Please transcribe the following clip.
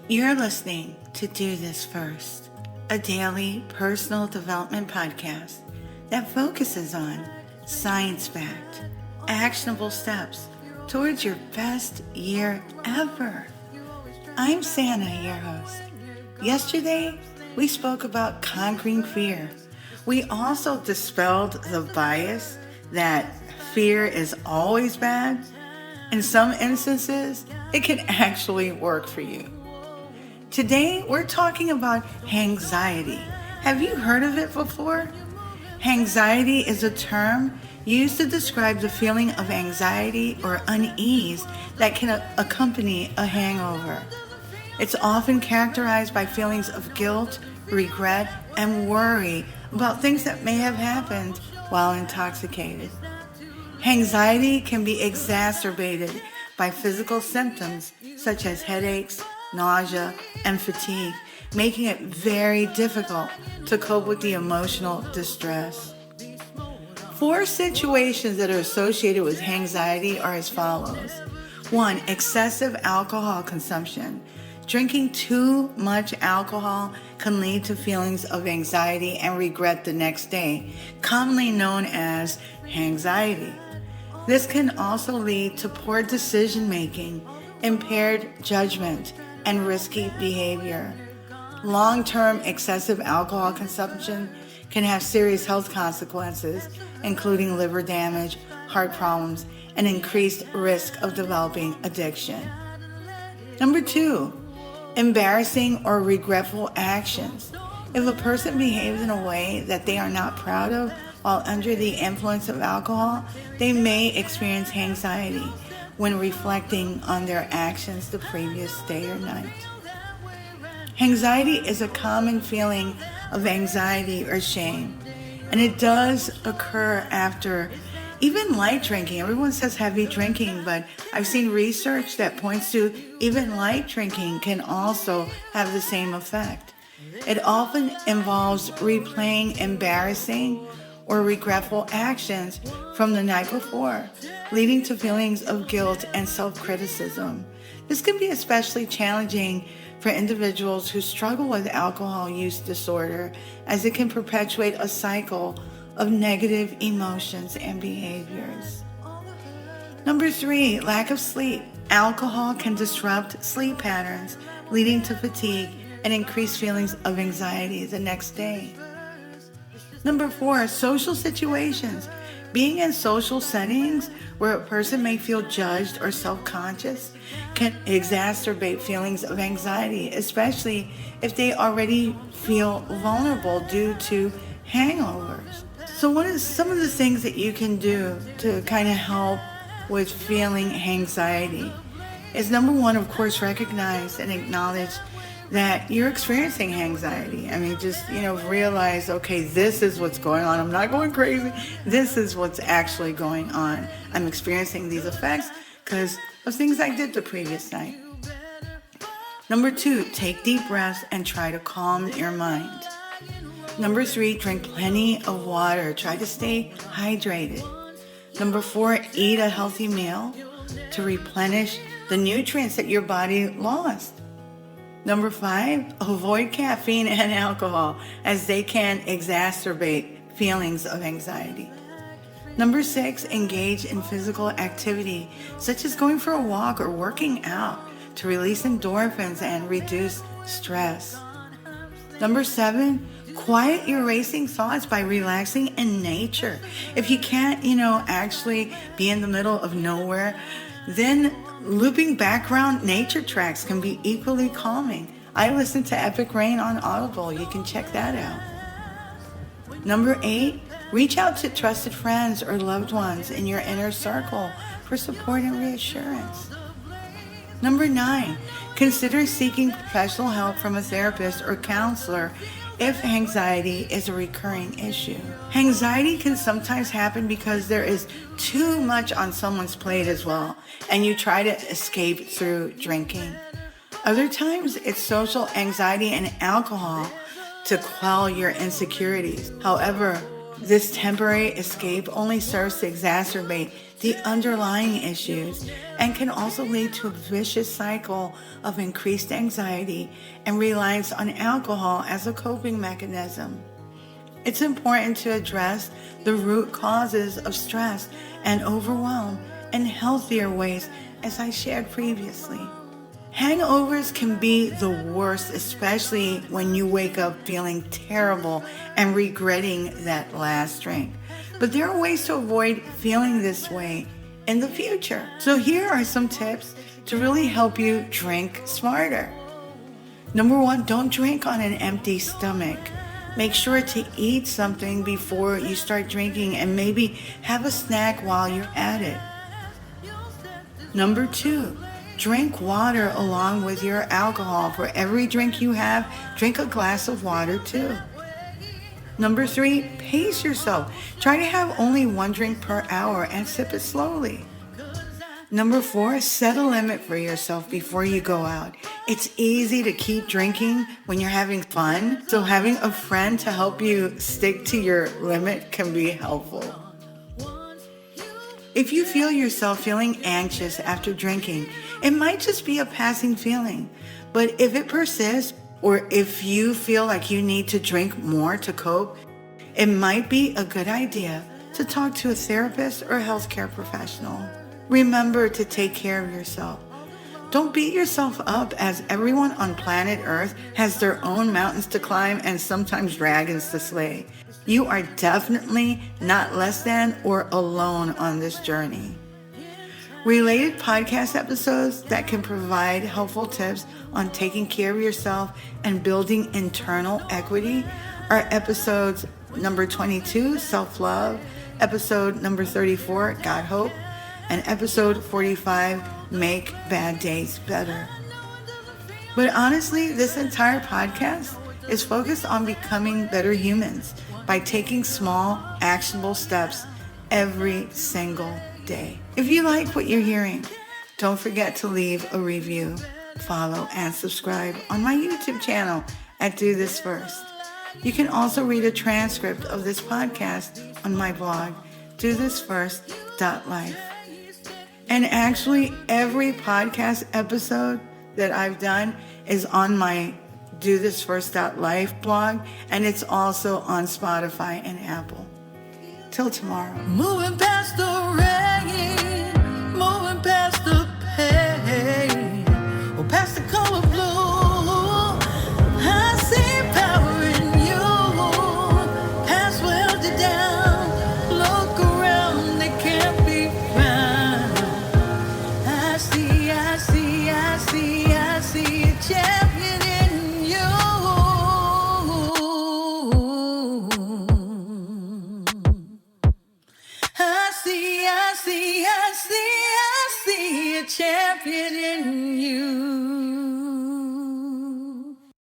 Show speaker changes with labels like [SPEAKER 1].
[SPEAKER 1] You're listening to Do This First, a daily personal development podcast that focuses on science-backed, actionable steps towards your best year ever. I'm Santa, your host. Yesterday, we spoke about conquering fear. We also dispelled the bias that fear is always bad. In some instances, it can actually work for you. Today, we're talking about Hangxiety. Have you heard of it before? Hangxiety is a term used to describe the feeling of anxiety or unease that can accompany a hangover. It's often characterized by feelings of guilt, regret, and worry about things that may have happened while intoxicated. Hangxiety can be exacerbated by physical symptoms such as headaches, nausea, and fatigue, making it very difficult to cope with the emotional distress. 4 situations that are associated with Hangxiety are as follows. 1. Excessive alcohol consumption. Drinking too much alcohol can lead to feelings of anxiety and regret the next day, commonly known as Hangxiety. This can also lead to poor decision-making, impaired judgment, and risky behavior. Long-term excessive alcohol consumption can have serious health consequences, including liver damage, heart problems, and increased risk of developing addiction. Number 2, embarrassing or regretful actions. If a person behaves in a way that they are not proud of while under the influence of alcohol, they may experience Hangxiety when reflecting on their actions the previous day or night. Hangxiety is a common feeling of anxiety or shame, and it does occur after even light drinking. Everyone says heavy drinking, but I've seen research that points to even light drinking can also have the same effect. It often involves replaying embarrassing or regretful actions from the night before, leading to feelings of guilt and self-criticism. This can be especially challenging for individuals who struggle with alcohol use disorder, as it can perpetuate a cycle of negative emotions and behaviors. Number 3, lack of sleep. Alcohol can disrupt sleep patterns, leading to fatigue and increased feelings of anxiety the next day. Number 4, social situations. Being in social settings where a person may feel judged or self-conscious can exacerbate feelings of anxiety, especially if they already feel vulnerable due to hangovers. So what is some of the things that you can do to kind of help with feeling Hangxiety? Is number 1, of course, recognize and acknowledge that you're experiencing Hangxiety. I mean, just, realize, okay, this is what's going on. I'm not going crazy. This is what's actually going on. I'm experiencing these effects because of things I did the previous night. Number 2, take deep breaths and try to calm your mind. Number 3, drink plenty of water. Try to stay hydrated. Number 4, eat a healthy meal to replenish the nutrients that your body lost. Number 5, avoid caffeine and alcohol, as they can exacerbate feelings of anxiety. Number 6, engage in physical activity, such as going for a walk or working out to release endorphins and reduce stress. Number 7, quiet your racing thoughts by relaxing in nature. If you can't, actually be in the middle of nowhere, then looping background nature tracks can be equally calming. I listen to Epic Rain on Audible. You can check that out. Number 8, reach out to trusted friends or loved ones in your inner circle for support and reassurance. Number 9, consider seeking professional help from a therapist or counselor if Hangxiety is a recurring issue. Hangxiety can sometimes happen because there is too much on someone's plate as well, and you try to escape through drinking. Other times, it's social anxiety and alcohol to quell your insecurities. However, This temporary escape only serves to exacerbate the underlying issues and can also lead to a vicious cycle of increased anxiety and reliance on alcohol as a coping mechanism. It's important to address the root causes of stress and overwhelm in healthier ways, as I shared previously. Hangovers can be the worst, especially when you wake up feeling terrible and regretting that last drink. But there are ways to avoid feeling this way in the future. So here are some tips to really help you drink smarter. Number one, don't drink on an empty stomach. Make sure to eat something before you start drinking and maybe have a snack while you're at it. Number two, drink water along with your alcohol. For every drink you have, drink a glass of water too. Number three, pace yourself. Try to have only one drink per hour and sip it slowly. Number four, set a limit for yourself before you go out. It's easy to keep drinking when you're having fun, so having a friend to help you stick to your limit can be helpful. If you feel yourself feeling anxious after drinking, it might just be a passing feeling. But if it persists, or if you feel like you need to drink more to cope, it might be a good idea to talk to a therapist or healthcare professional. Remember to take care of yourself. Don't beat yourself up, as everyone on planet Earth has their own mountains to climb and sometimes dragons to slay. You are definitely not less than or alone on this journey. Related podcast episodes that can provide helpful tips on taking care of yourself and building internal equity are episodes number 22, Self-Love, episode number 34, Got Hope, and episode 45, Make Bad Days Better. But honestly, this entire podcast is focused on becoming better humans by taking small, actionable steps every single day. If you like what you're hearing, don't forget to leave a review, follow, and subscribe on my YouTube channel at Do This First. You can also read a transcript of this podcast on my blog, dothisfirst.life. And actually, every podcast episode that I've done is on my dothisfirst.life blog, and it's also on Spotify and Apple. Till tomorrow.
[SPEAKER 2] Moving past the rain, moving past the pain, or past the color blue. I see power in you. Past welded down. Look around, they can't be found. I see a champion in you. I see a champion in you.